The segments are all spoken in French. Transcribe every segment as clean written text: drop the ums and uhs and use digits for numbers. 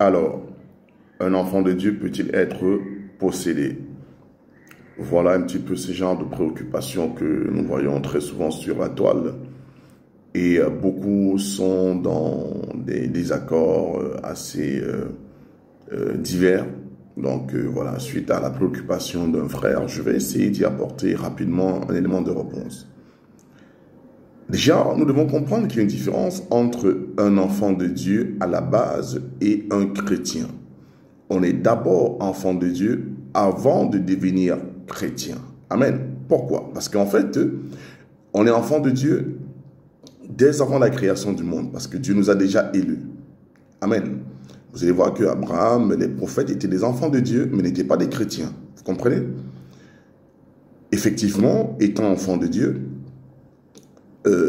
Alors, un enfant de Dieu peut-il être possédé? Voilà un petit peu ce genre de préoccupations que nous voyons très souvent sur la toile. Et beaucoup sont dans des désaccords assez divers. Donc voilà, suite à la préoccupation d'un frère, je vais essayer d'y apporter rapidement un élément de réponse. Déjà, nous devons comprendre qu'il y a une différence entre un enfant de Dieu à la base et un chrétien. On est d'abord enfant de Dieu avant de devenir chrétien. Amen. Pourquoi? Parce qu'en fait, on est enfant de Dieu dès avant la création du monde, parce que Dieu nous a déjà élus. Amen. Vous allez voir que Abraham, les prophètes étaient des enfants de Dieu, mais n'étaient pas des chrétiens. Vous comprenez? Effectivement, étant enfants de Dieu,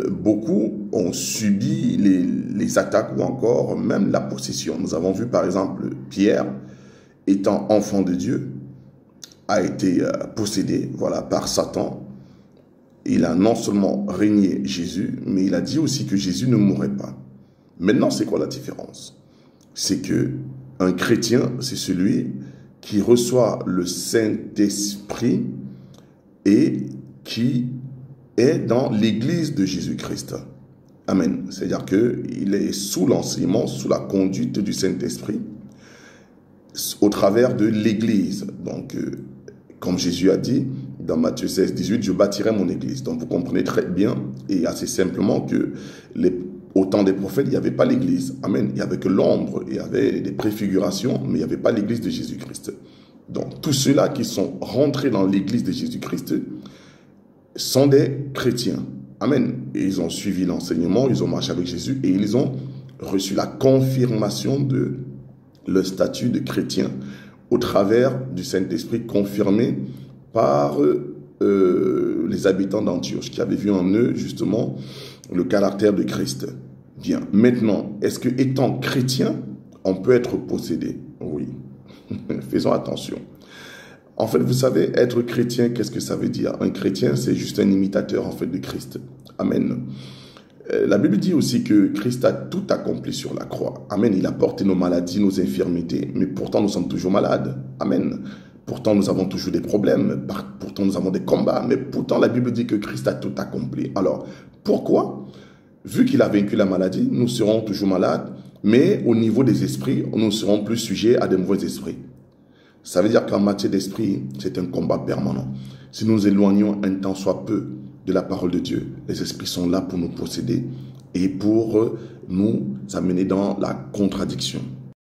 beaucoup ont subi les attaques ou encore même la possession. Nous avons vu par exemple Pierre, étant enfant de Dieu, a été possédé par Satan. Il a non seulement régné Jésus, mais il a dit aussi que Jésus ne mourrait pas. Maintenant, c'est quoi la différence? C'est que un chrétien, c'est celui qui reçoit le Saint-Esprit et qui est dans l'Église de Jésus-Christ. Amen. C'est-à-dire qu'il est sous l'enseignement, sous la conduite du Saint-Esprit, au travers de l'Église. Donc, comme Jésus a dit dans Matthieu 16, 18, « Je bâtirai mon Église ». Donc, vous comprenez très bien et assez simplement que au temps des prophètes, il n'y avait pas l'Église. Amen. Il n'y avait que l'ombre, il y avait des préfigurations, mais il n'y avait pas l'Église de Jésus-Christ. Donc, tous ceux-là qui sont rentrés dans l'Église de Jésus-Christ sont des chrétiens. Amen. Et ils ont suivi l'enseignement, ils ont marché avec Jésus et ils ont reçu la confirmation de leur statut de chrétien au travers du Saint-Esprit confirmé par les habitants d'Antioche qui avaient vu en eux justement le caractère de Christ. Bien. Maintenant, est-ce que étant chrétien, on peut être possédé? Oui. Faisons attention. En fait, vous savez, être chrétien, qu'est-ce que ça veut dire? Un chrétien, c'est juste un imitateur, en fait, de Christ. Amen. La Bible dit aussi que Christ a tout accompli sur la croix. Amen. Il a porté nos maladies, nos infirmités, mais pourtant nous sommes toujours malades. Amen. Pourtant nous avons toujours des problèmes, pourtant nous avons des combats, mais pourtant la Bible dit que Christ a tout accompli. Alors, pourquoi? Vu qu'il a vaincu la maladie, nous serons toujours malades, mais au niveau des esprits, nous serons plus sujets à de mauvais esprits. Ça veut dire qu'en matière d'esprit, c'est un combat permanent. Si nous éloignons un temps soit peu de la parole de Dieu, les esprits sont là pour nous posséder et pour nous amener dans la contradiction.